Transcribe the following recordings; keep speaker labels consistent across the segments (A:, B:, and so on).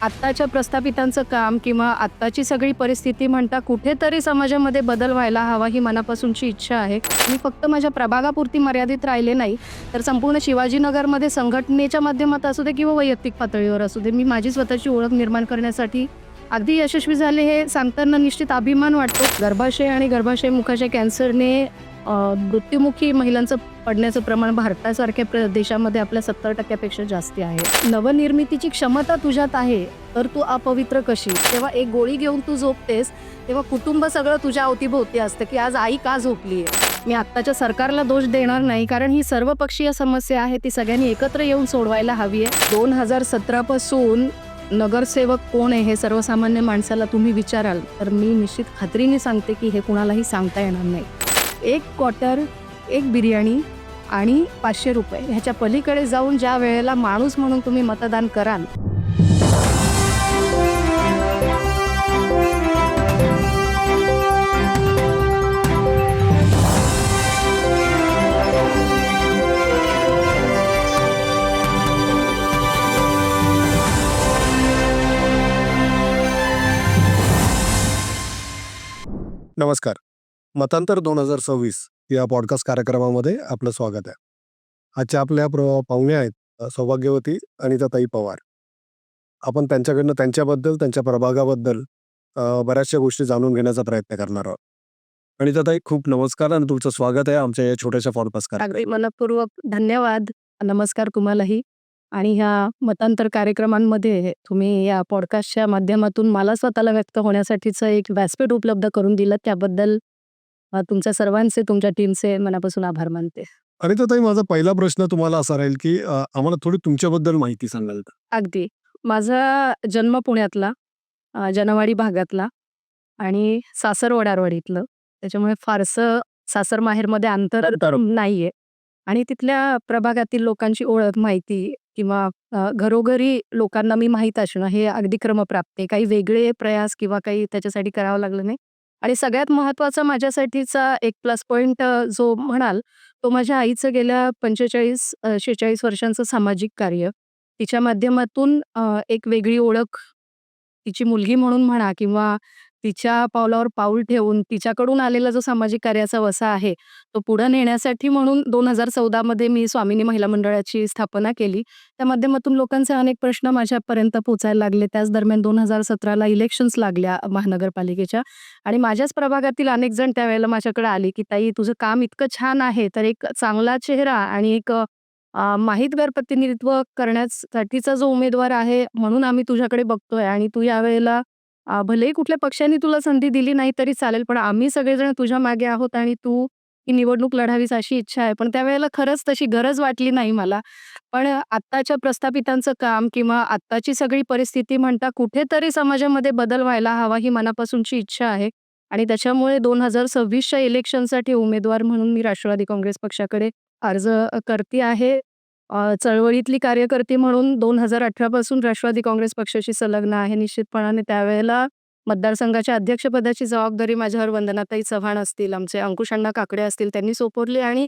A: आत्ताच्या प्रस्थापितांचं काम किंवा आत्ताची सगळी परिस्थिती म्हणता कुठेतरी समाजामध्ये बदल व्हायला हवा ही मनापासूनची इच्छा आहे. मी फक्त माझ्या प्रभागापुरती मर्यादित राहिले नाही, तर संपूर्ण शिवाजीनगरमध्ये संघटनेच्या माध्यमात असू दे किंवा वैयक्तिक पातळीवर असू दे, मी माझी स्वतःची ओळख निर्माण करण्यासाठी अगदी यशस्वी झाले हे सांगताना निश्चित अभिमान वाटतो. गर्भाशय आणि गर्भाशय मुखाच्या कॅन्सरने मृत्युमुखी महिलांचं पडण्याचं प्रमाण भारतासारख्या देशामध्ये आपल्या 70% जास्ती आहे. नवनिर्मितीची क्षमता तुझ्यात आहे, तर तू अपवित्र कशी? तेव्हा एक गोळी घेऊन तू झोपतेस तेव्हा कुटुंब सगळं तुझ्या अवतीभोवती असतं की आज आई का झोपली आहे. मी आत्ताच्या सरकारला दोष देणार नाही, कारण ही सर्वपक्षीय समस्या आहे, ती सगळ्यांनी एकत्र येऊन सोडवायला हवी आहे. 2017 पासून नगरसेवक कोण आहे हे सर्वसामान्य माणसाला तुम्ही विचाराल तर मी निश्चित खात्रीने सांगते की हे कुणालाही सांगता येणार नाही. एक क्वार्टर, एक बिर्याणी आणि 500 रुपये ह्याच्या पलीकडे जाऊन ज्या वेळेला माणूस म्हणून तुम्ही मतदान कराल.
B: नमस्कार. मतांतर 2026 या पॉडकास्ट कार्यक्रमामध्ये आपलं स्वागत आहे. आजच्या आपल्या पाहुण्या आहेत सौभाग्यवती अनिताताई पवार. आपण त्यांच्याकडनं त्यांच्याबद्दल, त्यांच्या प्रभागाबद्दल बऱ्याचशा गोष्टी जाणून घेण्याचा प्रयत्न करणार आहोत. अनिताताई, खूप नमस्कार आणि तुमचं स्वागत आहे आमच्या या छोट्याशा पॉडकास्ट
A: अगदी मनपूर्वक धन्यवाद. नमस्कार तुम्हालाही. आणि ह्या मतांतर कार्यक्रमांमध्ये तुम्ही या पॉडकास्टच्या माध्यमातून मला स्वतःला व्यक्त होण्यासाठीचं एक व्यासपीठ उपलब्ध करून दिलं, त्याबद्दल तुमच्या सर्वांचे, तुमच्या टीमचे मनापासून आभार मानते.
B: अनिताताई, माझा पहिला प्रश्न तुम्हाला असा राहील की आम्हाला थोडी तुमच्याबद्दल माहिती सांगाल का?
A: अगदी. माझा जन्म पुण्यातला, जनवाडी भागातला आणि सासर वडारवाडीतलं. त्याच्यामुळे फारसं सासर माहेरमध्ये अंतर नाहीये. आणि तिथल्या प्रभागातील लोकांची ओळख, माहिती किंवा घरोघरी लोकांना मी माहीत असणं हे अगदी क्रमप्राप्त आहे. काही वेगळे प्रयास किंवा काही त्याच्यासाठी करावं लागलं नाही. आणि सगळ्यात महत्त्वाचा माझ्यासाठीचा एक प्लस पॉइंट जो म्हणाल, तो माझ्या आईचं गेल्या 45-46 वर्षांचं सामाजिक कार्य. तिच्या माध्यमातून एक वेगळी ओळख, तिची मुलगी म्हणून म्हणा किंवा तिच्या पावलावर पाऊल ठेवून तिच्याकडून आलेला जो सामाजिक कार्याचा वसा आहे, तो पुढे नेण्यासाठी म्हणून 2014 मध्ये मी स्वामिनी महिला मंडळाची स्थापना केली. त्या माध्यमातून लोकांचे अनेक प्रश्न माझ्यापर्यंत पोहोचायला लागले. त्याच दरम्यान 2017ला इलेक्शन्स लागल्या महानगरपालिकेच्या आणि माझ्याच प्रभागातील अनेक जण त्यावेळेला माझ्याकडे आले की ताई, तुझं काम इतकं छान आहे, तर एक चांगला चेहरा आणि एक माहितगार प्रतिनिधित्व करण्यासाठीचा जो उमेदवार आहे म्हणून आम्ही तुझ्याकडे बघतोय आणि तू यावेळेला भलेही कुठल्या पक्षाने तुला संधी दिली नाही तरी चालेल, पण आम्ही सगळेजण तुझ्या मागे आहोत आणि तू ही निवडणूक लढावीस अशी इच्छा आहे. पण त्यावेळेला खरंच तशी गरज वाटली नाही मला. पण आत्ताच्या प्रस्थापितांचं काम किंवा आत्ताची सगळी परिस्थिती म्हणता कुठेतरी समाजामध्ये बदल व्हायला हवा ही मनापासूनची इच्छा आहे. आणि त्याच्यामुळे 2026च्या इलेक्शनसाठी उमेदवार म्हणून मी राष्ट्रवादी काँग्रेस पक्षाकडे अर्ज करते आहे. चळवळीतली कार्यकर्ती म्हणून 2018 पासून राष्ट्रवादी काँग्रेस पक्षाशी संलग्न आहे. निश्चितपणाने त्यावेळेला मतदारसंघाच्या अध्यक्षपदाची जबाबदारी माझ्यावर वंदनाताई चव्हाण असतील, आमचे अंकुशअण्णा काकडे असतील, त्यांनी सोपवली. आणि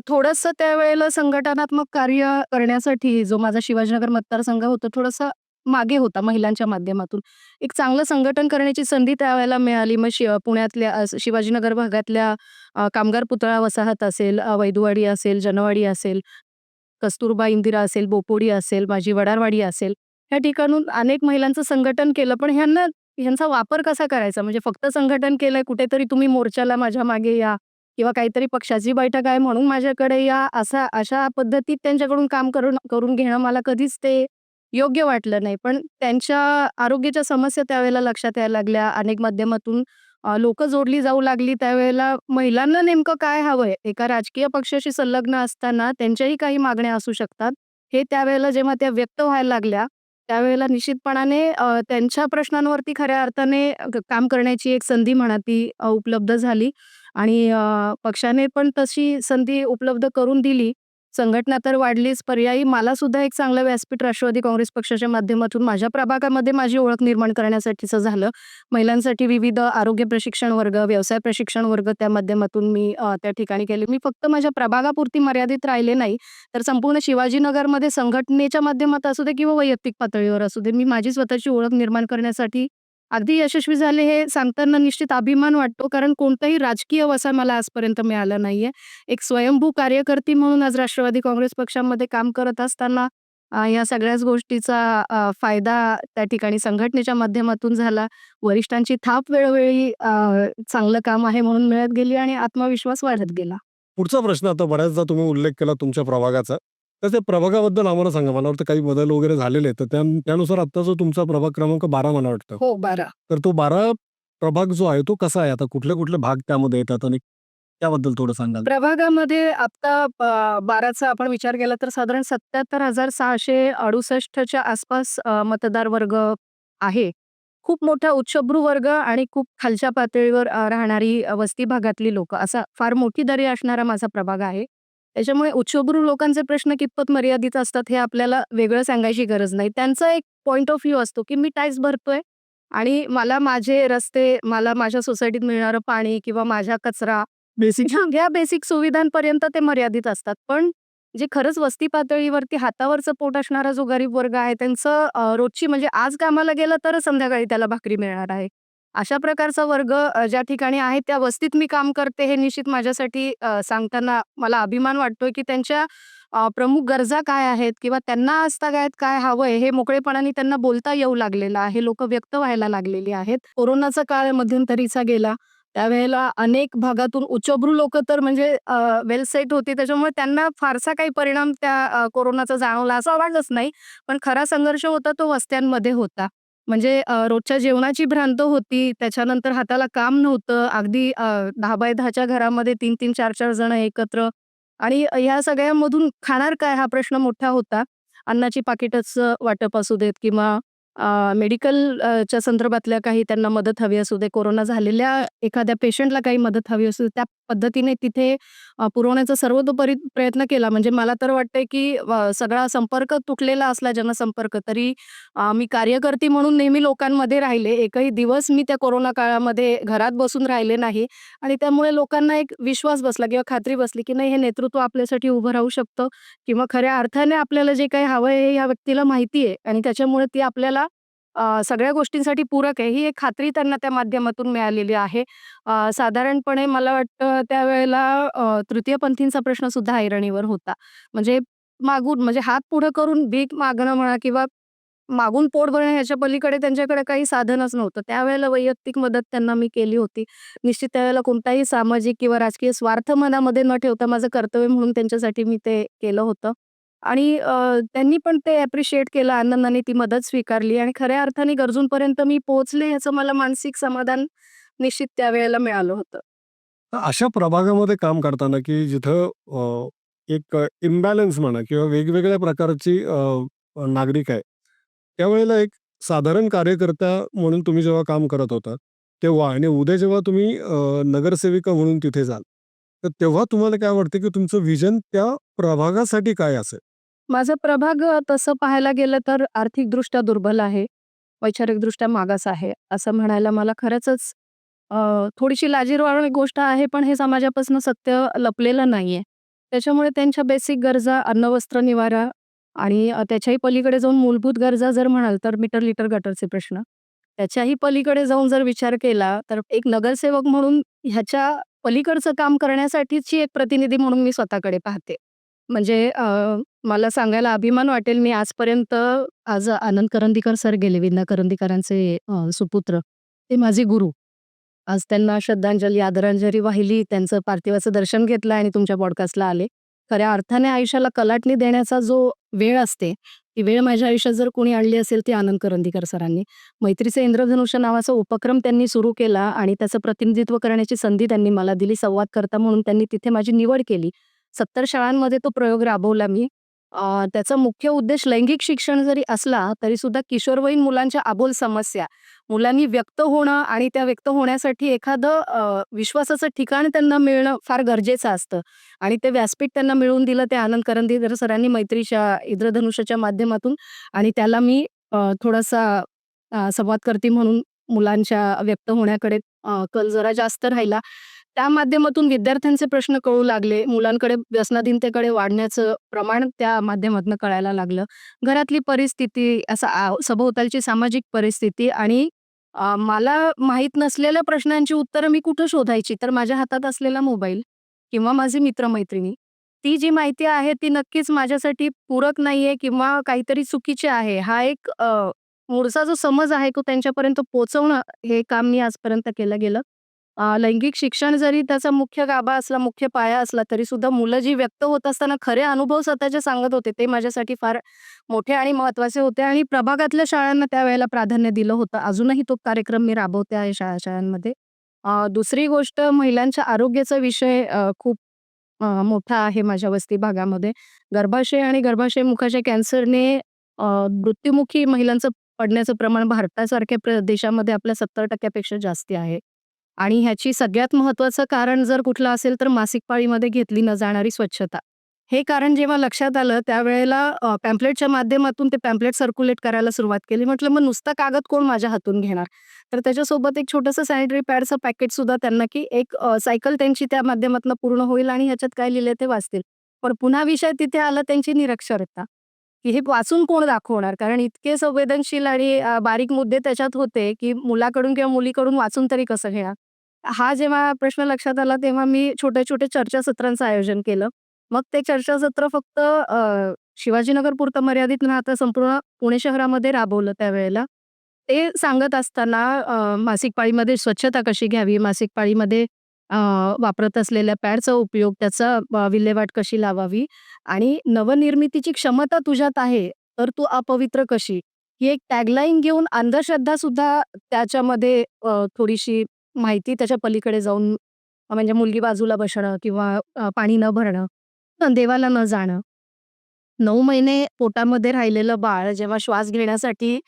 A: थोडंसं त्यावेळेला संघटनात्मक कार्य करण्यासाठी जो माझा शिवाजीनगर मतदारसंघ होता, थोडासा मागे होता महिलांच्या माध्यमातून. एक चांगलं संघटन करण्याची संधी त्यावेळेला मिळाली. मग पुण्यातल्या शिवाजीनगर भागातल्या कामगार पुतळा वसाहत असेल, वैदुवाडी असेल, जनवाडी असेल, कस्तुरबा इंदिरा असेल, बोपोडी असेल, माझी वडारवाडी असेल, ह्या ठिकाणून अनेक महिलांचं संघटन केलं. पण ह्यांचा वापर कसा करायचा? म्हणजे फक्त संघटन केलंय, कुठेतरी तुम्ही मोर्चाला माझ्या मागे या किंवा काहीतरी पक्षाची बैठक आहे म्हणून माझ्याकडे या, अशा पद्धतीत त्यांच्याकडून काम करून घेणं मला कधीच ते योग्य वाटलं नाही. पण त्यांच्या आरोग्याच्या समस्या त्यावेळेला लक्षात यायला लागल्या. अनेक माध्यमातून लोकं जोडली जाऊ लागली. त्यावेळेला महिलांना नेमकं काय हवंय? एका राजकीय पक्षाशी संलग्न असताना त्यांच्याही काही मागण्या असू शकतात. हे त्यावेळेला जेव्हा त्या व्यक्त व्हायला लागल्या, त्यावेळेला निश्चितपणाने त्यांच्या प्रश्नांवरती खऱ्या अर्थाने काम करण्याची एक संधी म्हणा ती उपलब्ध झाली. आणि पक्षाने पण तशी संधी उपलब्ध करून दिली. संघटना तर वाढलीच, पर्यायी मला सुद्धा एक चांगलं व्यासपीठ राष्ट्रवादी काँग्रेस पक्षाच्या माध्यमातून माझ्या प्रभागामध्ये माझी ओळख निर्माण करण्यासाठीचं झालं. महिलांसाठी विविध आरोग्य प्रशिक्षण वर्ग, व्यवसाय प्रशिक्षण वर्ग त्या माध्यमातून मी त्या ठिकाणी केले. मी फक्त माझ्या प्रभागापुरती मर्यादित राहिले नाही, तर संपूर्ण शिवाजीनगरमध्ये संघटनेच्या माध्यमात असू दे किंवा वैयक्तिक पातळीवर असू दे, मी माझी स्वतःची ओळख निर्माण करण्यासाठी अगदी यशस्वी झाले हे सांगताना निश्चित अभिमान वाटतो. कारण कोणताही राजकीय वसा मला आजपर्यंत मिळाला नाहीये. एक स्वयंभू कार्यकर्ती म्हणून आज राष्ट्रवादी काँग्रेस पक्षामध्ये काम करत असताना या सगळ्याच गोष्टीचा फायदा त्या ठिकाणी संघटनेच्या माध्यमातून झाला. वरिष्ठांची थाप वेळोवेळी चांगलं काम आहे म्हणून मिळत गेली आणि आत्मविश्वास वाढत गेला.
B: पुढचा प्रश्न आता बऱ्याचदा तुम्ही उल्लेख केला तुमच्या प्रभागाचा. तर त्या प्रभागाबद्दल आम्हाला सांगा. मला वाटतं काही बदल वगैरे झालेले आहेत. तर त्यानुसार आता जो तुमचा प्रभाग क्रमांक 12 मला वाटतं.
A: हो, 12.
B: तर तो 12 प्रभाग जो आहे तो कसा आहे? आता कुठले-कुठले भाग त्यामध्ये येतात आणि त्याबद्दल थोडं सांगाल?
A: प्रभागामध्ये आता 12चा आपण विचार केला तर साधारण 77,668 च्या आसपास मतदार वर्ग आहे. खूप मोठा उच्चभ्रू वर्ग आणि खूप खालच्या पातळीवर राहणारी वस्ती भागातली लोकं असा फार मोठी दरी असणारा माझा प्रभाग आहे. त्याच्यामुळे उच्चभ्रू लोकांचे प्रश्न कितपत मर्यादित असतात हे आपल्याला वेगळं सांगायची गरज नाही. त्यांचा एक पॉइंट ऑफ व्ह्यू असतो, की मी टॅक्स भरतोय आणि मला माझे रस्ते, मला माझ्या सोसायटीत मिळणारं पाणी किंवा माझा कचरा बेसिक ह्या बेसिक सुविधांपर्यंत ते मर्यादित असतात. पण जे खरंच वस्ती पातळीवरती हातावरचं पोट असणारा जो गरीब वर्ग आहे त्यांचं रोजची म्हणजे आज कामाला गेलं तर संध्याकाळी त्याला भाकरी मिळणार आहे. अशा प्रकारचा वर्ग ज्या ठिकाणी आहे त्या वस्तीत मी काम करते हे निश्चित माझ्यासाठी सांगताना मला अभिमान वाटतोय, की त्यांच्या प्रमुख गरजा काय आहेत किंवा त्यांना आजतागायत काय हवंय हे मोकळेपणाने त्यांना बोलता येऊ लागलेलं आहे. लोकं व्यक्त व्हायला लागलेली आहेत. कोरोनाचा काळ मध्यंतरीचा गेला. त्यावेळेला अनेक भागातून उच्चभ्रू लोकं तर म्हणजे वेल सेट होती. त्याच्यामुळे त्यांना फारसा काही परिणाम त्या कोरोनाचा जाणवला असं वाटलंच नाही. पण खरा संघर्ष होता तो वस्त्यांमध्ये होता. म्हणजे रोजच्या जेवणाची भ्रांत होती. त्याच्यानंतर हाताला काम नव्हतं. अगदी 10x10च्या घरामध्ये 3-3, 4-4 जण एकत्र आणि ह्या सगळ्यामधून खाणार काय हा प्रश्न मोठा होता. अन्नाची पाकिटचं वाटप असू देत किंवा मेडिकल च्या संदर्भातल्या काही त्यांना मदत हवी असू दे, कोरोना झालेल्या एखाद्या पेशंटला काही मदत हवी असू दे, त्या पद्धतीने तिथे पुरवण्याचा सर्वतोपरी प्रयत्न केला. म्हणजे मला तर वाटतंय, की सगळा संपर्क तुटलेला असला जनसंपर्क तरी मी कार्यकर्ती म्हणून नेहमी लोकांमध्ये राहिले. एकही दिवस मी त्या कोरोना काळामध्ये घरात बसून राहिले नाही आणि त्यामुळे लोकांना एक विश्वास बसला किंवा खात्री बसली, की नाही हे नेतृत्व आपल्यासाठी उभं राहू शकतं किंवा खऱ्या अर्थाने आपल्याला जे काही हवंय हे या व्यक्तीला माहिती आहे आणि त्याच्यामुळे ती आपल्याला सगळ्या गोष्टींसाठी पूरक आहे, ही एक खात्री त्यांना त्या माध्यमातून मिळालेली आहे. साधारणपणे मला वाटतं त्यावेळेला तृतीयपंथींचा प्रश्न सुद्धा ऐरणीवर होता. म्हणजे मागून म्हणजे हात पुढे करून भीक मागणं म्हणा किंवा मागून पोट भरणं ह्याच्या पलीकडे त्यांच्याकडे काही साधनच नव्हतं. त्यावेळेला वैयक्तिक मदत त्यांना मी केली होती. निश्चित त्यावेळेला कोणताही सामाजिक किंवा राजकीय स्वार्थ मनामध्ये न ठेवता माझं कर्तव्य म्हणून त्यांच्यासाठी मी ते केलं होतं. आणि त्यांनी पण ते ॲप्रिशिएट केलं, आनंदाने ती मदत स्वीकारली आणि खऱ्या अर्थाने गरजूंपर्यंत मी पोहोचले याचं मला मानसिक समाधान निश्चित त्यावेळेला मिळालं होतं.
B: तर अशा प्रभागामध्ये काम करताना की जिथं एक इम्बॅलन्स म्हणा किंवा वेगवेगळ्या प्रकारची नागरिक आहे. त्यावेळेला एक साधारण कार्यकर्ता म्हणून तुम्ही जेव्हा काम करत होता, तेव्हा आणि उद्या जेव्हा तुम्ही नगरसेविका म्हणून तिथे जाल, तर तेव्हा तुम्हाला काय वाटतं की तुमचं व्हिजन त्या प्रभागासाठी काय असेल?
A: माझा प्रभाग तसं पाहायला गेलं तर आर्थिकदृष्ट्या दुर्बल आहे, वैचारिकदृष्ट्या मागास आहे, असं म्हणायला मला खरंचच थोडीशी लाजिरवाणी गोष्ट आहे, पण हे समाजापासून सत्य लपलेलं नाहीये. त्याच्यामुळे त्यांच्या बेसिक गरजा अन्न, वस्त्र, निवारा आणि त्याच्याही पलीकडे जाऊन मूलभूत गरजा जर म्हणाल तर मीटर, लिटर, गटरचे प्रश्न. त्याच्याही पलीकडे जाऊन जर विचार केला तर एक नगरसेवक म्हणून ह्याच्या पलीकडचं काम करण्यासाठीची एक प्रतिनिधी म्हणून मी स्वतःकडे पाहते. म्हणजे मला सांगायला अभिमान वाटेल मी आजपर्यंत आज आनंद करंदीकर सर गेले, विंदा करंदीकरांचे सुपुत्र. ते माझे गुरु. आज त्यांना श्रद्धांजली, आदरांजली वाहिली, त्यांचं पार्थिवाचं दर्शन घेतलं आणि तुमच्या पॉडकास्टला आले. खऱ्या अर्थाने आयुष्याला कलाटणी देण्याचा जो वेळ असते, ती वेळ माझ्या आयुष्यात जर कोणी आणली असेल ती आनंद करंदीकर सरांनी. मैत्रीचे इंद्रधनुष्य नावाचा उपक्रम त्यांनी सुरू केला आणि त्याचं प्रतिनिधित्व करण्याची संधी त्यांनी मला दिली. संवादकर्ता म्हणून त्यांनी तिथे माझी निवड केली. 70 शाळांमध्ये तो प्रयोग राबवला मी त्याचा मुख्य उद्देश लैंगिक शिक्षण जरी असला, तरीसुद्धा किशोरवयीन मुलांच्या अबोल समस्या, मुलांनी व्यक्त होणं आणि त्या व्यक्त होण्यासाठी एखादं विश्वासाचं ठिकाण त्यांना मिळणं फार गरजेचं असतं आणि ते व्यासपीठ त्यांना मिळवून दिलं ते आनंद करंदीकर सरांनी मैत्रीच्या इंद्रधनुष्याच्या माध्यमातून आणि त्याला मी थोडासा संवादकर्ती म्हणून मुलांच्या व्यक्त होण्याकडे कल जरा जास्त राहिला. त्या माध्यमातून विद्यार्थ्यांचे प्रश्न कळू लागले. मुलांकडे व्यसनाधीनतेकडे वाढण्याचं प्रमाण त्या माध्यमातून कळायला लागलं. घरातली परिस्थिती, असा सभोवतालची सामाजिक परिस्थिती आणि मला माहीत नसलेल्या प्रश्नांची उत्तरं मी कुठं शोधायची? तर माझ्या हातात असलेला मोबाईल किंवा माझे मित्र-मैत्रिणी. ती जी माहिती आहे ती नक्कीच माझ्यासाठी पूरक नाहीये किंवा काहीतरी चुकीची आहे. हा एक मूळचा जो समज आहे तो त्यांच्यापर्यंत पोहोचवणं हे काम मी आजपर्यंत केलं गेलं. लैंगिक शिक्षण जरी त्याचा मुख्य गाभा असला, मुख्य पाया असला, तरीसुद्धा मुलं जी व्यक्त होत असताना खरे अनुभव स्वतःचे सांगत होते, ते माझ्यासाठी फार मोठे आणि महत्त्वाचे होते आणि प्रभागातल्या शाळांना त्यावेळेला प्राधान्य दिलं होतं. अजूनही तो कार्यक्रम मी राबवते आहे शाळांमध्ये. दुसरी गोष्ट महिलांच्या आरोग्याचा विषय खूप मोठा आहे माझ्या वस्ती भागामध्ये. गर्भाशय आणि गर्भाशय मुखाच्या कॅन्सरने मृत्युमुखी महिलांचं पडण्याचं प्रमाण भारतासारख्या देशामध्ये आपल्या 70% पेक्षा जास्ती आहे. आणि ह्याची सगळ्यात महत्त्वाचं कारण जर कुठलं असेल तर मासिक पाळीमध्ये घेतली न जाणारी स्वच्छता. हे कारण जेव्हा लक्षात आलं त्यावेळेला पॅम्पलेटच्या माध्यमातून ते पॅम्पलेट सर्क्युलेट करायला सुरुवात केली. म्हटलं मग नुसता कागद कोण माझ्या हातून घेणार? तर त्याच्यासोबत एक छोटंसं सॅनिटरी पॅडचं पॅकेटसुद्धा त्यांना की एक सायकल त्यांची त्या माध्यमातून पूर्ण होईल आणि ह्याच्यात काय लिहिलंय ते वाचतील. पण पुन्हा विषय तिथे आला त्यांची निरक्षरता, की हे वाचून कोण दाखवणार? कारण इतके संवेदनशील आणि बारीक मुद्दे त्याच्यात होते, की मुलाकडून किंवा मुलीकडून वाचून तरी कसं घेणार? हा जेव्हा प्रश्न लक्षात आला तेव्हा मी छोटे-छोटे चर्चासत्रांचं आयोजन केलं. मग ते चर्चासत्र फक्त शिवाजीनगर पुरतं मर्यादित न राहता संपूर्ण पुणे शहरामध्ये राबवलं त्यावेळेला. ते सांगत असताना मासिक पाळीमध्ये स्वच्छता कशी घ्यावी, मासिक पाळीमध्ये वापरत असलेल्या पॅडचा उपयोग, त्याचा विल्हेवाट कशी लावावी आणि नवनिर्मितीची क्षमता तुझ्यात आहे, तर तू अपवित्र कशी? ही एक टॅगलाईन घेऊन अंधश्रद्धासुद्धा त्याच्यामध्ये थोडीशी माहिती त्याच्या पलीकडे जाऊन म्हणजे मुलगी बाजूला बसणं किंवा पाणी न भरणं, देवाला न जाणं. 9 महिने पोटामध्ये राहिलेलं बाळ जेव्हा श्वास घेण्यासाठी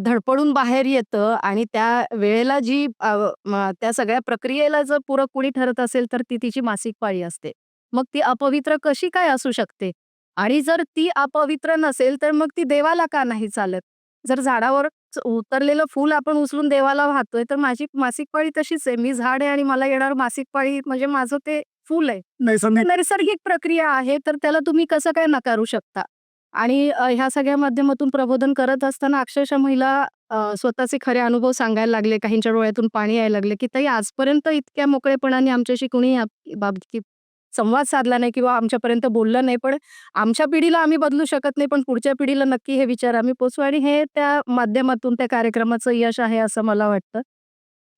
A: धडपडून बाहेर येतं आणि त्या वेळेला जी त्या सगळ्या प्रक्रियेला जर पूरक कुणी ठरत असेल, तर ती तिची मासिक पाळी असते. मग ती अपवित्र कशी काय असू शकते? आणि जर ती अपवित्र नसेल, तर मग ती देवाला का नाही चालत? जर झाडावर उतरलेलं फूल आपण उचलून देवाला वाहतोय, तर माझी मासिक पाळी तशीच आहे. मी झाड आहे आणि मला येणार मासिक पाळी म्हणजे माझं ते फूल आहे.
B: नैसर्गिक
A: नैसर्गिक प्रक्रिया आहे, तर त्याला तुम्ही कसं काय नकारू शकता? आणि ह्या सगळ्या माध्यमातून प्रबोधन करत असताना अक्षरशः महिला स्वतःचे खरे अनुभव सांगायला लागले. काहींच्या डोळ्यातून पाणी यायला लागले, की ताई आजपर्यंत इतक्या मोकळेपणाने आमच्याशी कुणी या बाबतीत संवाद साधला नाही किंवा आमच्यापर्यंत बोललं नाही. पण आमच्या पिढीला आम्ही बदलू शकत नाही, पण पुढच्या पिढीला नक्की हे विचार आम्ही पोहोचवू आणि हे त्या माध्यमातून त्या कार्यक्रमाचं यश आहे असं मला वाटतं.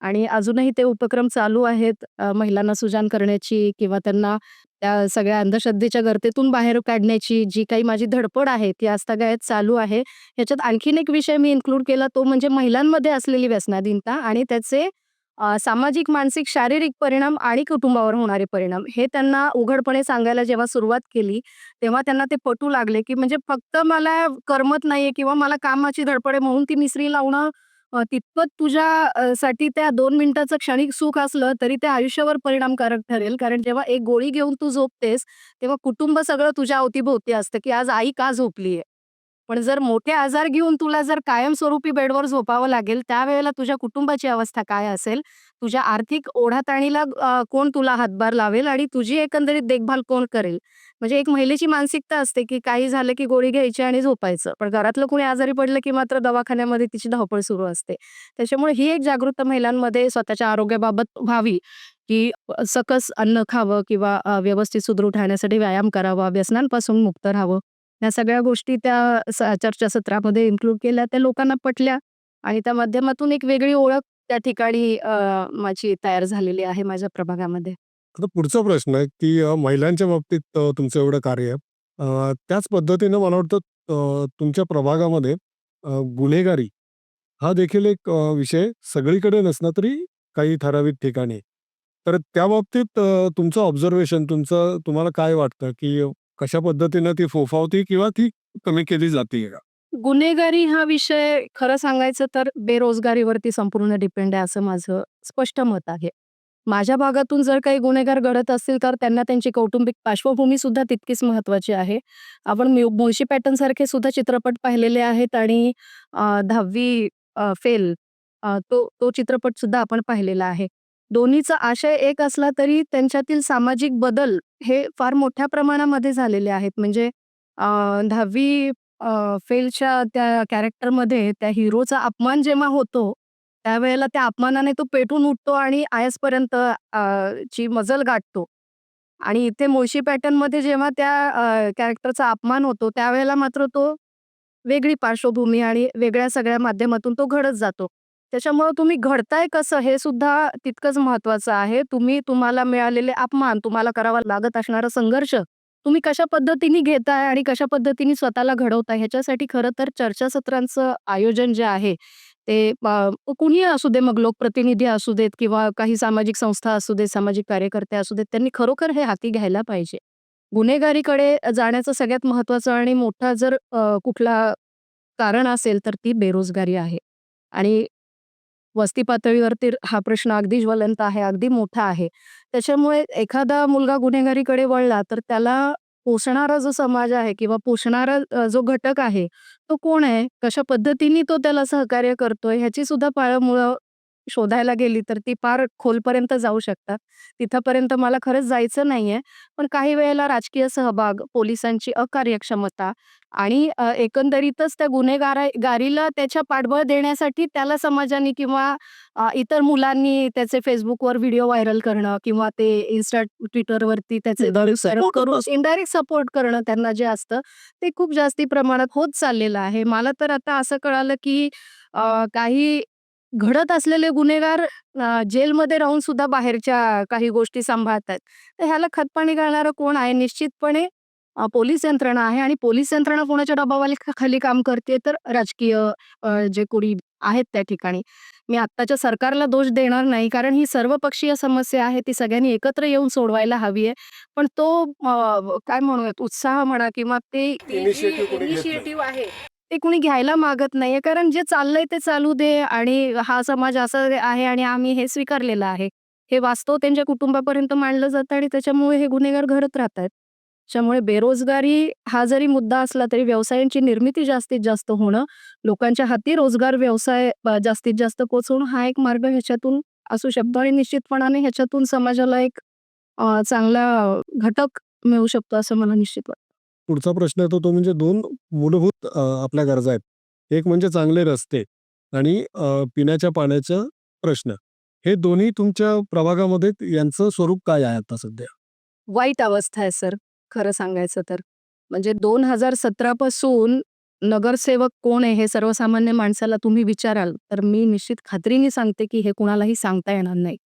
A: आणि अजूनही ते उपक्रम चालू आहेत महिलांना सुजाण करण्याची किंवा त्यांना त्या सगळ्या अंधश्रद्धेच्या गर्तेतून बाहेर काढण्याची जी काही माझी धडपड आहे ती आजतागायत चालू आहे. ह्याच्यात आणखीन एक विषय मी इन्क्लूड केला तो म्हणजे महिलांमध्ये असलेली व्यसनाधीनता आणि त्याचे सामाजिक, मानसिक, शारीरिक परिणाम आणि कुटुंबावर होणारे परिणाम हे त्यांना उघडपणे सांगायला जेव्हा सुरुवात केली, तेव्हा त्यांना ते पटू लागले, की म्हणजे फक्त मला करमत नाहीये किंवा मला कामाची धडपड आहे म्हणून ती मिसरी लावणं तितपत तुझ्या साठी त्या 2 मिनिटाचं क्षणिक सुख असलं तरी ते आयुष्यावर परिणामकारक ठरेल. कारण जेव्हा एक गोळी घेऊन तू झोपतेस, तेव्हा कुटुंब सगळं तुझ्या अवतीभोवती असतं, की आज आई का झोपलीये? पण जर मोठे आजार घेऊन तुला जर कायमस्वरूपी बेडवर झोपावं लागेल, त्यावेळेला तुझ्या कुटुंबाची अवस्था काय असेल? तुझ्या आर्थिक ओढाताणीला कोण तुला हातभार लावेल आणि तुझी एकंदरीत देखभाल कोण करेल? म्हणजे एक महिलेची मानसिकता असते, की काही झालं की गोळी घ्यायची आणि झोपायचं. पण घरातलं कोणी आजारी पडलं की मात्र दवाखान्यामध्ये तिची धावपळ सुरू असते. त्याच्यामुळे ही एक जागरूकता महिलांमध्ये स्वतःच्या आरोग्याबाबत व्हावी, की सकस अन्न खावं किंवा व्यवस्थित सुदृढ राहण्यासाठी व्यायाम करावा, व्यसनांपासून मुक्त राहावं. ह्या सगळ्या गोष्टी त्या चर्चासत्रामध्ये इन्क्लूड केल्या. त्या लोकांना पटल्या आणि त्या माध्यमातून एक वेगळी ओळख त्या ठिकाणी माझी तयार झालेली आहे माझ्या प्रभागामध्ये.
B: आता पुढचा प्रश्न आहे, की महिलांच्या बाबतीत तुमचं एवढं कार्य आहे. त्याच पद्धतीनं मला वाटतं तुमच्या प्रभागामध्ये गुन्हेगारी हा देखील एक विषय सगळीकडे नसला तरी काही ठराविक ठिकाणी. तर त्या बाबतीत तुमचं ऑब्झर्वेशन तुम्हाला काय वाटतं, की कशा पद्धतीनं ती फोफावती किंवा ती कमी केली जाते का?
A: गुन्हेगारी हा विषय खरं सांगायचं तर बेरोजगारीवरती संपूर्ण डिपेंड आहे असं माझं स्पष्ट मत आहे. माझ्या भागातून जर काही गुन्हेगार घडत असतील तर त्यांना त्यांची कौटुंबिक पार्श्वभूमी सुद्धा तितकीच महत्त्वाची आहे. आपण मुळशी पॅटर्न सारखे सुद्धा चित्रपट पाहिलेले आहेत आणि 10वी फेल तो तो चित्रपट सुद्धा आपण पाहिलेला आहे. दोन्हीचा आशय एक असला तरी त्यांच्यातील सामाजिक बदल हे फार मोठ्या प्रमाणामध्ये झालेले आहेत. म्हणजे 10वी फेलच्या त्या कॅरेक्टरमध्ये त्या हिरोचा अपमान जेव्हा होतो, त्यावेळेला त्या अपमानाने तो पेटून उठतो आणि आयसपर्यंत ची मजल गाठतो. आणि इथे मुळशी पॅटर्नमध्ये जेव्हा त्या कॅरेक्टरचा अपमान होतो, त्यावेळेला मात्र तो वेगळी पार्श्वभूमी आणि वेगळ्या सगळ्या माध्यमातून तो घडत जातो. त्याच्यामुळं तुम्ही घडताय कसं हे सुद्धा तितकंच महत्त्वाचं आहे. तुम्ही तुम्हाला मिळालेले अपमान, तुम्हाला करावा लागत असणारा संघर्ष, तुम्ही कशा पद्धतीने घेताय आणि कशा पद्धतीने स्वतःला घडवताय ह्याच्यासाठी खरं तर चर्चासत्रांचं आयोजन जे आहे ते कुणीही असू दे, मग लोकप्रतिनिधी असू देत किंवा काही सामाजिक संस्था असू देत, सामाजिक कार्यकर्ते असू देत, त्यांनी खरोखर हे हाती घ्यायला पाहिजे. गुन्हेगारीकडे जाण्याचं सगळ्यात महत्त्वाचं आणि मोठा जर कुठला कारण असेल तर ती बेरोजगारी आहे. आणि वस्ती पातळीवरती हा प्रश्न अगदी ज्वलंत आहे, अगदी मोठा आहे. त्याच्यामुळे एखादा मुलगा गुन्हेगारीकडे वळला तर त्याला पोसणारा जो समाज आहे किंवा पोसणारा जो घटक आहे, तो कोण आहे? कशा पद्धतीने तो त्याला सहकार्य करतोय ह्याची सुद्धा पाळंमुळं शोधायला गेली तर ती फार खोलपर्यंत जाऊ शकतात. तिथपर्यंत मला खरंच जायचं नाहीये. पण काही वेळेला राजकीय सहभाग, पोलिसांची अकार्यक्षमता आणि एकंदरीतच त्या गारीला त्याच्या पाठबळ देण्यासाठी त्याला समाजाने किंवा इतर मुलांनी त्याचे Facebookवर व्हिडिओ व्हायरल करणं किंवा ते Insta, Twitterवरती त्याचे इनडायरेक्ट सपोर्ट करणं त्यांना जे असतं, ते खूप जास्ती प्रमाणात होत चाललेलं आहे. मला तर आता असं कळालं, की काही घडत असलेले गुन्हेगार जेलमध्ये राहून सुद्धा बाहेरच्या काही गोष्टी सांभाळतायत. तर ह्याला खतपाणी घालणारं कोण आहे? निश्चितपणे पोलीस यंत्रणा आहे आणि पोलीस यंत्रणा कोणाच्या दबावाखाली काम करते तर राजकीय जे कोणी आहेत त्या ठिकाणी. मी आत्ताच्या सरकारला दोष देणार नाही कारण ही सर्वपक्षीय समस्या आहे. ती सगळ्यांनी एकत्र येऊन सोडवायला हवी आहे. पण तो काय म्हणूयात उत्साह म्हणा किंवा ती जी इनिशिएटिव्ह आहे, ते कुणी घ्यायला मागत नाहीये. कारण जे चाललंय ते चालू दे आणि हा समाज असा आहे आणि आम्ही हे स्वीकारलेलं आहे. हे वास्तव त्यांच्या कुटुंबापर्यंत मांडलं जातं आणि त्याच्यामुळे हे गुन्हेगार घडत राहतायत. त्याच्यामुळे बेरोजगारी हा जरी मुद्दा असला तरी व्यवसायांची निर्मिती जास्तीत जास्त होणं, लोकांच्या हाती रोजगार व्यवसाय जास्तीत जास्त पोहोचवणं हा एक मार्ग ह्याच्यातून असू शकतो आणि निश्चितपणाने ह्याच्यातून समाजाला एक चांगला घटक मिळू शकतो असं मला निश्चित वाटतं.
B: पुढचा प्रश्न येतो तो म्हणजे 2 मूलभूत आपल्या गरजा आहेत. एक म्हणजे चांगले रस्ते आणि पिण्याच्या पाण्याचा प्रश्न. हे दोन्ही तुमच्या प्रभागामध्ये यांचं स्वरूप काय आहे आता सध्या?
A: वाईट अवस्था आहे सर, खरं सांगायचं तर. म्हणजे 2017 पासून नगरसेवक कोण आहे हे सर्वसामान्य माणसाला तुम्ही विचाराल, तर मी निश्चित खात्रीने सांगते, की हे कुणालाही सांगता येणार नाही.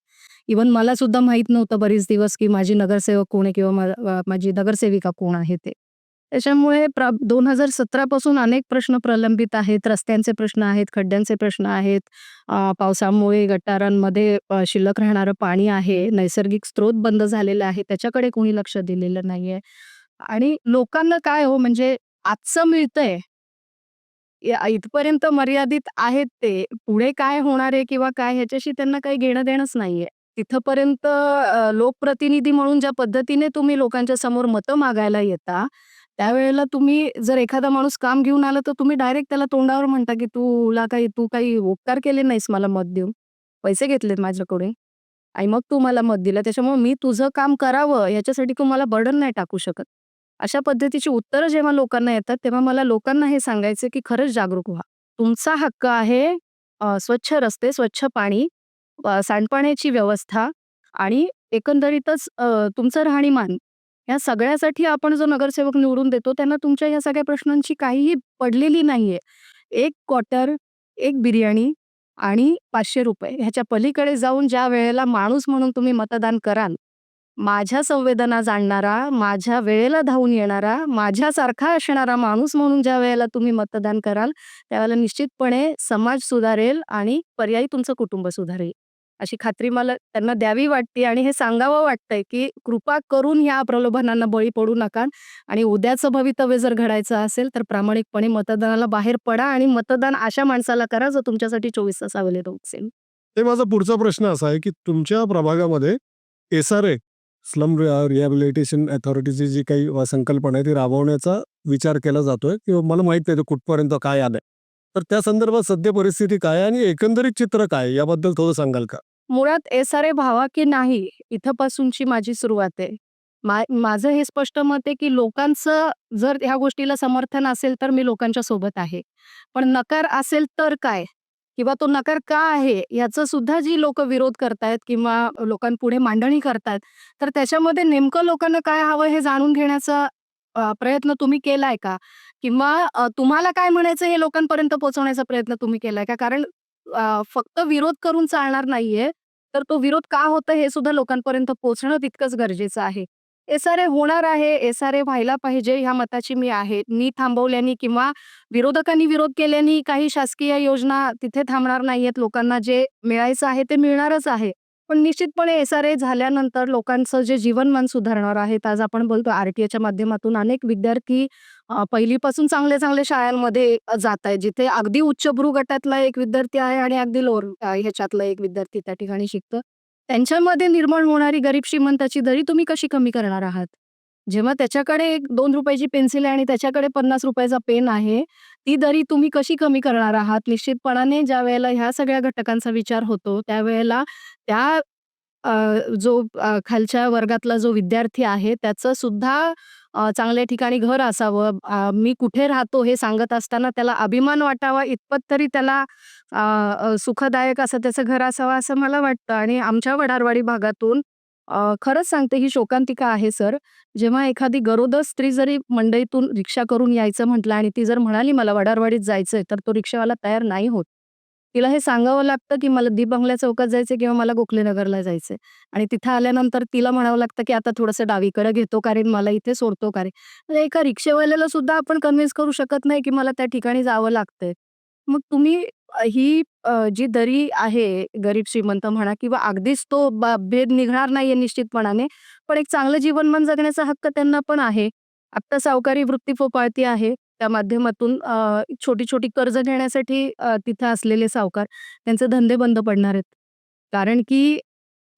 A: इव्हन मला सुद्धा माहीत नव्हतं बरेच दिवस, की माझी नगरसेवक कोण आहे किंवा माझी नगरसेविका कोण आहे ते. त्याच्यामुळे 2017 पासून अनेक प्रश्न प्रलंबित आहेत. रस्त्यांचे प्रश्न आहेत, खड्ड्यांचे प्रश्न आहेत. पावसामुळे गटारांमध्ये शिल्लक राहणारं पाणी आहे. नैसर्गिक स्रोत बंद झालेले आहे. त्याच्याकडे कोणी लक्ष दिलेलं नाहीये. आणि लोकांना काय हो म्हणजे आजचं मिळतंय, इथपर्यंत मर्यादित आहेत ते. पुढे काय होणार आहे किंवा काय ह्याच्याशी त्यांना काही घेणं-देणंच नाहीये. तिथपर्यंत लोकप्रतिनिधी म्हणून ज्या पद्धतीने तुम्ही लोकांच्या समोर मतं मागायला येता, त्यावेळेला तुम्ही जर एखादा माणूस काम घेऊन आला, तर तुम्ही डायरेक्ट त्याला तोंडावर म्हणता, की तू काही उपकार केले नाहीस मला मत देऊन. पैसे घेतलेत माझ्याकडून आणि मग तू मला मत दिलं. त्याच्यामुळे मी तुझं काम करावं याच्यासाठी तू मला बर्डन नाही टाकू शकत. अशा पद्धतीची उत्तरं जेव्हा लोकांना येतात, तेव्हा मला लोकांना हे सांगायचं की खरंच जागरूक व्हा. तुमचा हक्क आहे स्वच्छ रस्ते, स्वच्छ पाणी, सांडपाण्याची व्यवस्था आणि एकंदरीतच तुमचं राहणीमान. या सगळ्यासाठी आपण जो नगरसेवक निवडून देतो, त्यांना तुमच्या या सगळ्या प्रश्नांची काहीही पडलेली नाहीये. 1 क्वार्टर, 1 बिर्याणी आणि ₹500 ह्याच्या पलीकडे जाऊन ज्या वेळेला माणूस म्हणून तुम्ही मतदान कराल, माझ्या संवेदना जाणणारा, माझ्या वेळेला धावून येणारा, माझ्यासारखा असणारा माणूस म्हणून ज्या वेळेला तुम्ही मतदान कराल, त्यावेळेला निश्चितपणे समाज सुधारेल आणि पर्यायी तुमचं कुटुंब सुधारेल. अशी खात्री मला त्यांना द्यावी वाटते आणि हे सांगावं वाटतंय, की कृपा करून ह्या प्रलोभनांना बळी पडू नका आणि उद्याचं भवितव्य जर घडायचं असेल, तर प्रामाणिकपणे मतदानाला बाहेर पडा आणि मतदान अशा माणसाला करा, जो तुमच्यासाठी 24 तास अवेलेबल असेल.
B: ते माझा पुढचा प्रश्न असा आहे, की तुमच्या प्रभागामध्ये SRA स्लम रिहॅबिलिटेशन अथॉरिटीची जी काही संकल्पना आहे ती राबवण्याचा विचार केला जातोय किंवा मला माहित नाही ते कुठपर्यंत काय आलंय. तर त्या संदर्भात सध्या परिस्थिती काय आहे आणि एकंदरीत चित्र काय आहे याबद्दल थोडं सांगाल का?
A: मुळात SRA व्हावा की नाही, इथपासूनची माझी सुरुवात आहे. माझं हे स्पष्ट मत आहे, की लोकांचं जर ह्या गोष्टीला समर्थन असेल, तर मी लोकांच्या सोबत आहे. पण नकार असेल तर काय? किंवा तो नकार का आहे? याचं सुद्धा जी लोकं विरोध करतायत किंवा लोकांपुढे मांडणी करतायत, तर त्याच्यामध्ये नेमकं लोकांना काय हवं हे जाणून घेण्याचा प्रयत्न तुम्ही केलाय का? किंवा तुम्हाला काय म्हणायचं हे लोकांपर्यंत पोहोचवण्याचा प्रयत्न तुम्ही केलाय का? कारण फक्त विरोध करून चालणार नाहीये. तर तो विरोध का होतोय हे सुद्धा लोकांपर्यंत पोहोचणं तितकंच गरजेचं आहे. SRA होणार आहे, SRA व्हायला पाहिजे ह्या मताची मी आहे. मी थांबवल्याने किंवा विरोधकांनी विरोध केल्याने काही शासकीय योजना तिथे थांबणार नाहीयेत. लोकांना जे मिळायचं आहे ते मिळणारच आहे. पण निश्चितपणे SRA झाल्यानंतर लोकांचं जे जीवनमान सुधारणार आहे. आज आपण बोलतो RTIच्या माध्यमातून अनेक विद्यार्थी पहिलीपासून चांगल्या-चांगल्या शाळांमध्ये जातायत. जिथे अगदी उच्चभ्रू गटातला एक विद्यार्थी आहे आणि अगदी लोअर ह्याच्यातला एक विद्यार्थी त्या ठिकाणी शिकतो. त्यांच्यामध्ये निर्माण होणारी गरीब-श्रीमंताची दरी तुम्ही कशी कमी करणार आहात? जेव्हा त्याच्याकडे एक ₹2 ची पेन्सिल आहे आणि त्याच्याकडे ₹50 चा पेन आहे, ती दरी तुम्ही कशी कमी करणार आहात? निश्चितपणाने ज्यावेळेला ह्या सगळ्या घटकांचा विचार होतो, त्यावेळेला त्या जो खालच्या वर्गातला जो विद्यार्थी आहे त्याचं सुद्धा चांगल्या ठिकाणी घर असावं. मी कुठे राहतो हे सांगत असताना त्याला अभिमान वाटावा इतपत तरी त्याला सुखदायक असं त्याचं घर असावं असं मला वाटतं. आणि आमच्या वडारवाडी भागातून खरंच सांगते ही शोकांतिका आहे सर. जेव्हा एखादी गरोदर स्त्री जरी मंडईतून रिक्षा करून यायचं म्हटलं आणि ती जर म्हणाली मला वडारवाडीत जायचंय, तर तो रिक्षावाला तयार नाही होत. तिला हे सांगावं लागतं, की मला दीपबंगला चौकात जायचंय किंवा मला गोखलेनगरला जायचंय. आणि तिथं आल्यानंतर तिला म्हणावं लागतं, की आता थोडंसं डावीकडे घेतो का रे, मला इथे सोडतो का रे? म्हणजे एका रिक्षावाल्याला सुद्धा आपण कन्व्हिन्स करू शकत नाही, की मला त्या ठिकाणी जावं लागतंय. मग तुम्ही ही जी दरी आहे गरीब श्रीमंत म्हणा किंवा अगदीच तो भेद निघणार नाहीये निश्चितपणाने. पण एक चांगलं जीवनमान जगण्याचा हक्क त्यांना पण आहे. आत्ता सावकारी वृत्ती फोफाळती आहे. त्या माध्यमातून छोटी-छोटी कर्ज घेण्यासाठी तिथं असलेले सावकार त्यांचे धंदे बंद पडणार आहेत. कारण की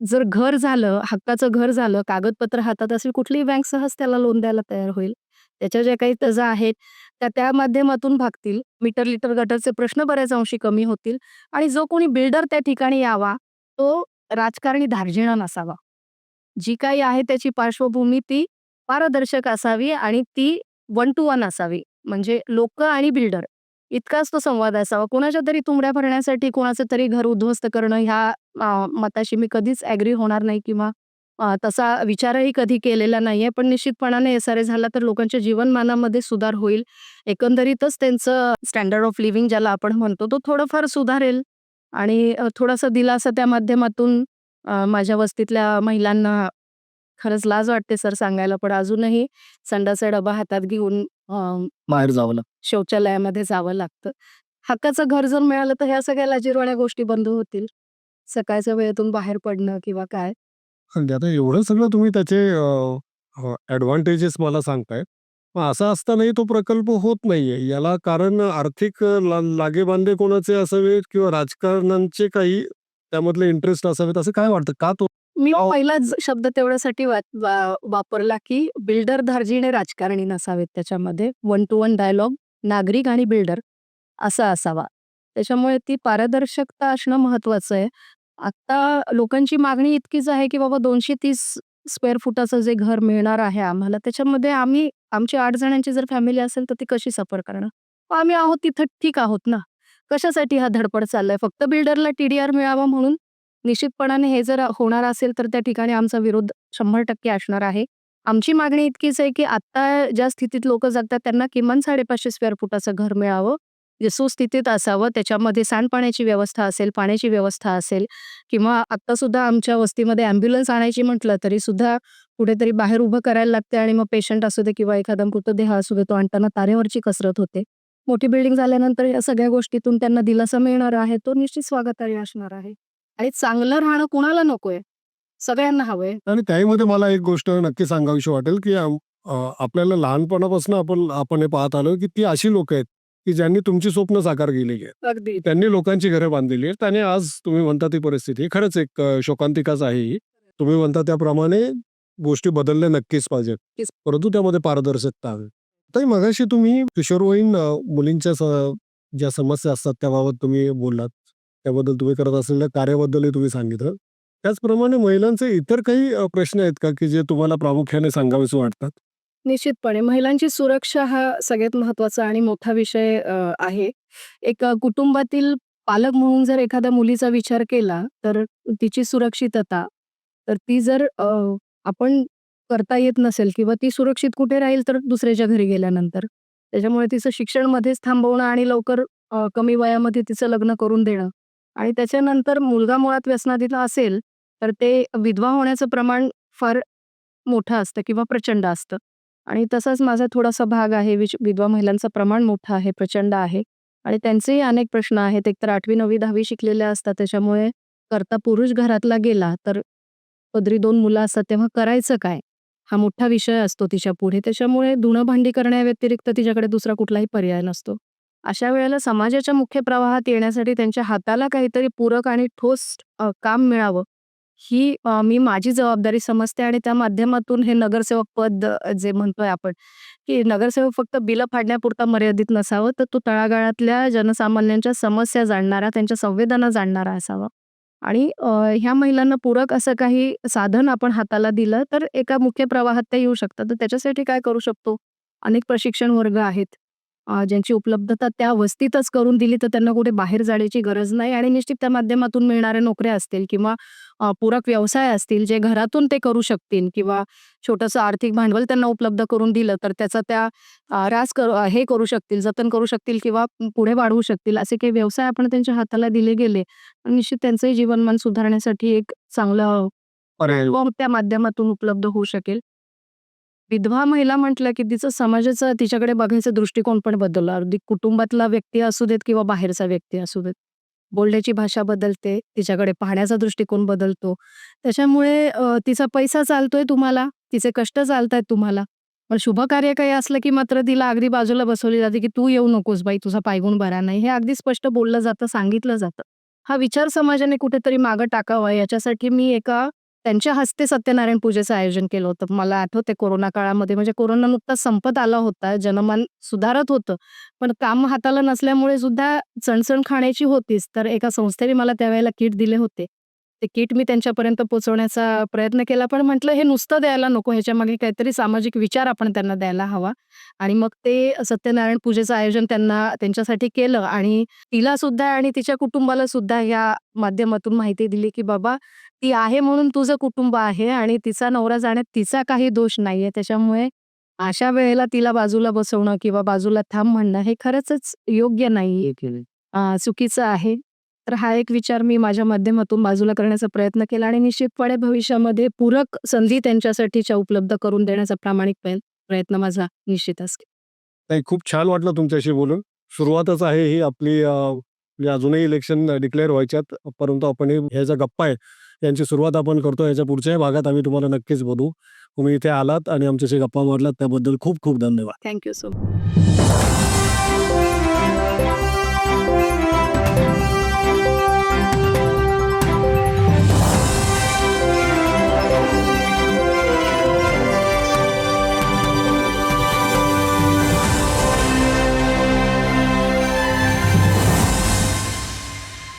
A: जर घर झालं, हक्काचं घर झालं, कागदपत्र हातात असेल, कुठलीही बँक सहज त्याला लोन द्यायला तयार होईल. त्याच्या ज्या काही तजा आहेत, त्या माध्यमातून भागतील. मीटर-लिटर गटरचे प्रश्न बऱ्याच अंशी कमी होतील आणि जो कोणी बिल्डर त्या ठिकाणी यावा, तो राजकारणी धार्जिणा नसावा. जी काही आहे त्याची पार्श्वभूमी ती पारदर्शक असावी आणि ती वन टू वन असावी. म्हणजे लोकं आणि बिल्डर इतकाच तो संवाद असावा. कोणाच्या तरी तुंबड्या भरण्यासाठी कोणाचं तरी घर उद्ध्वस्त करणं ह्या मताशी मी कधीच ॲग्री होणार नाही किंवा तसा विचारही कधी केलेला नाहीये. पण निश्चितपणाने SRA झाला तर लोकांच्या जीवनमानामध्ये सुधार होईल. एकंदरीतच त्यांचं स्टँडर्ड ऑफ लिव्हिंग ज्याला आपण म्हणतो, तो थोडंफार सुधारेल आणि थोडासा दिलासा त्या माध्यमातून माझ्या वस्तीतल्या महिलांना खरंच लाज वाटते सर सांगायला, पण अजूनही संडासचा डबा हातात घेऊन बाहेर जावं लागतं. शौचालयामध्ये जावं लागतं. हक्काचं घर जर मिळालं तर ह्या सगळ्या लाजिरवाण्या गोष्टी बंद होतील. सकाळच्या वेळेतून बाहेर पडणं किंवा काय.
B: आणि आता एवढं सगळं तुम्ही त्याचे ॲडव्हांटेजेस मला सांगताय. मग असं असतानाही तो प्रकल्प होत नाहीये. याला कारण आर्थिक लागेबांधे कोणाचे असावेत किंवा राजकारण्यांचे काही त्यामधले इंटरेस्ट असावेत असं काय वाटतं? का तो
A: मी पहिलाच शब्द तेवढ्यासाठी वापरला, की बिल्डर धार्जिणे राजकारणी नसावेत त्याच्यामध्ये. वन टू वन डायलॉग नागरिक आणि बिल्डर असा असावा. त्याच्यामुळे ती पारदर्शकता असणं महत्वाचं आहे. आता लोकांची मागणी इतकीच आहे, की बाबा 230 स्क्वेअर फुटाचं जे घर मिळणार आहे आम्हाला, त्याच्यामध्ये आमची 8 जणांची जर फॅमिली असेल, तर ती कशी सफर करणार? मग आम्ही आहोत तिथं ठीक आहोत ना. कशासाठी हा धडपड चाललाय? फक्त बिल्डरला TDR मिळावा म्हणून? निश्चितपणाने हे जर होणार असेल, तर त्या ठिकाणी आमचा विरोध 100% असणार आहे. आमची मागणी इतकीच आहे, की आत्ता ज्या स्थितीत लोकं जगतात त्यांना किमान 550 स्क्वेअर फुटाचं घर मिळावं. जे सुस्थितीत असावं, त्याच्यामध्ये सांडपाण्याची व्यवस्था असेल, पाण्याची व्यवस्था असेल किंवा आत्तासुद्धा आमच्या वस्तीमध्ये ॲम्ब्युलन्स आणायची म्हटलं तरी सुद्धा कुठेतरी बाहेर उभं करायला लागते आणि मग पेशंट असू दे किंवा एखादा मृतदेह असू दे, तो आणताना तारेवरची कसरत होते. मोठी बिल्डिंग झाल्यानंतर या सगळ्या गोष्टीतून त्यांना दिलासा मिळणार आहे. तो निश्चित स्वागतार्ह असणार आहे. आणि चांगलं राहणं कुणाला नकोय? सगळ्यांना हवंय.
B: आणि त्यामध्ये मला एक गोष्ट नक्की सांगावीशी वाटेल, की आपल्याला लहानपणापासून आपण हे पाहत आलो, की ती अशी लोकं आहेत, की ज्यांनी तुमची स्वप्न साकार केलेली आहेत.
A: अगदी.
B: त्यांनी लोकांची घरं बांधलेली आहेत आणि आज तुम्ही म्हणता ती परिस्थिती खरंच एक शोकांतिकाच आहे ही. तुम्ही म्हणता त्याप्रमाणे गोष्टी बदलल्या नक्कीच पाहिजेत.
A: नक्कीच.
B: परंतु त्यामध्ये पारदर्शकता हवी. ताई मगाशी तुम्ही किशोरवयीन मुलींच्या ज्या समस्या असतात त्याबाबत तुम्ही बोललात. त्याबद्दल तुम्ही करत असलेल्या कार्याबद्दलही तुम्ही सांगितलं. त्याचप्रमाणे महिलांचे इतर काही प्रश्न आहेत का, की जे तुम्हाला प्रामुख्याने सांगावेसे वाटतात?
A: निश्चितपणे महिलांची सुरक्षा हा सगळ्यात महत्त्वाचा आणि मोठा विषय आहे. एक कुटुंबातील पालक म्हणून जर एखाद्या मुलीचा विचार केला, तर तिची सुरक्षितता, तर ती जर आपण करता येत नसेल किंवा ती सुरक्षित कुठे राहील, तर दुसऱ्याच्या घरी गेल्यानंतर. त्याच्यामुळे तिचं शिक्षण मध्येच थांबवणं आणि लवकर कमी वयामध्ये तिचं लग्न करून देणं आणि त्याच्यानंतर मुलगा मुळात व्यसनाधीन असेल, तर ते विधवा होण्याचं प्रमाण फार मोठं असतं किंवा प्रचंड असतं. आणि तसाच माझा थोडासा भाग आहे, विधवा महिलांचं प्रमाण मोठं आहे, प्रचंड आहे आणि त्यांचेही अनेक प्रश्न आहेत. एकतर 8वी, 9वी, 10वी शिकलेल्या असतात, त्याच्यामुळे करता पुरुष घरातला गेला, तर पदरी 2 मुलं असतात, तेव्हा करायचं काय? हा मोठा विषय असतो तिच्यापुढे. त्याच्यामुळे धुणं-भांडी करण्याव्यतिरिक्त तिच्याकडे दुसरा कुठलाही पर्याय नसतो. अशा वेळेला समाजाच्या मुख्य प्रवाहात येण्यासाठी त्यांच्या हाताला काहीतरी पूरक आणि ठोस काम मिळावं, ही मी माझी जबाबदारी समजते आणि त्या माध्यमातून हे नगरसेवक पद जे म्हणतोय आपण, की नगरसेवक फक्त बिलं फाडण्यापुरता मर्यादित नसावं, तर तो तळागाळातल्या जनसामान्यांच्या समस्या जाणणारा, त्यांच्या संवेदना जाणणारा असावा. आणि ह्या महिलांना पूरक असं काही साधन आपण हाताला दिलं, तर एका मुख्य प्रवाहात त्या येऊ शकतात. तर त्याच्यासाठी काय करू शकतो? अनेक प्रशिक्षण वर्ग आहेत. ज्यांची उपलब्धता त्या वस्तीतच करून दिली, तर त्यांना कुठे बाहेर जाण्याची गरज नाही आणि निश्चित त्या माध्यमातून मिळणाऱ्या नोकऱ्या असतील किंवा पूरक व्यवसाय असतील, जे घरातून ते करू शकतील किंवा छोटंसं आर्थिक भांडवल त्यांना उपलब्ध करून दिलं, तर त्याचा त्या हे करू शकतील, जतन करू शकतील किंवा पुढे वाढवू शकतील. असे काही व्यवसाय आपण त्यांच्या हाताला दिले गेले, तर निश्चित त्यांचंही जीवनमान सुधारण्यासाठी एक चांगलं प्लॅटफॉर्म त्या माध्यमातून उपलब्ध होऊ शकेल. विधवा महिला म्हटलं, की तिचं समाजाचं तिच्याकडे बघायचा दृष्टिकोन पण बदलला. अगदी कुटुंबातला व्यक्ती असू देत किंवा बाहेरचा व्यक्ती असू देत. बोलण्याची भाषा बदलते, तिच्याकडे पाहण्याचा दृष्टिकोन बदलतो. त्याच्यामुळे तिचा पैसा चालतोय तुम्हाला, तिचे कष्ट चालतायत तुम्हाला. पण शुभ कार्य काही असलं, की मात्र तिला अगदी बाजूला बसवली जाते, की "तू येऊ नकोस बाई, तुझा पायगुण बरा नाही." हे अगदी स्पष्ट बोललं जातं, सांगितलं जातं. हा विचार समाजाने कुठेतरी मागं टाकावा याच्यासाठी मी त्यांच्या हस्ते सत्यनारायण पूजेचं आयोजन केलं होतं. मला आठवतंय कोरोना काळामध्ये म्हणजे कोरोना नुकताच संपत आला होता. जनमान सुधारत होतं. पण काम हाताला नसल्यामुळे सुद्धा चणचण खाण्याची होतीच. तर एका संस्थेने मला त्यावेळेला किट दिले होते. ते किट मी त्यांच्यापर्यंत पोहोचवण्याचा प्रयत्न केला. पण म्हटलं हे नुसतं द्यायला नको, ह्याच्यामागे काहीतरी सामाजिक विचार आपण त्यांना द्यायला हवा. आणि मग ते सत्यनारायण पूजेचं आयोजन त्यांच्यासाठी केलं आणि तिला सुद्धा आणि तिच्या कुटुंबाला सुद्धा या माध्यमातून माहिती दिली, की बाबा ती आहे म्हणून तुझं कुटुंब आहे आणि तिचा नवरा जाण्यात तिचा काही दोष नाहीये. त्याच्यामुळे अशा वेळेला तिला बाजूला बसवणं किंवा बाजूला थांब म्हणणं हे खरंचच योग्य नाहीये. चुकीचं आहे. तर हा एक विचार मी माझ्या माध्यमातून बाजूला करण्याचा प्रयत्न केला आणि निश्चितपणे भविष्यामध्ये पूरक संधी त्यांच्यासाठीच्या उपलब्ध करून देण्याचा प्रामाणिक प्रयत्न माझा निश्चित असेल.
B: नाही, खूप छान वाटलं तुमच्याशी बोलून. सुरुवातच आहे ही आपली म्हणजे अजूनही इलेक्शन डिक्लेअर व्हायच्यात. परंतु आपण ह्या ज्या गप्पा आहे, यांची सुरुवात आपण करतो. याच्या पुढच्याही भागात आम्ही तुम्हाला नक्कीच बोलवू. तुम्ही इथे आलात आणि आमच्याशी गप्पा मारलात त्याबद्दल खूप खूप धन्यवाद.
A: Thank you so much.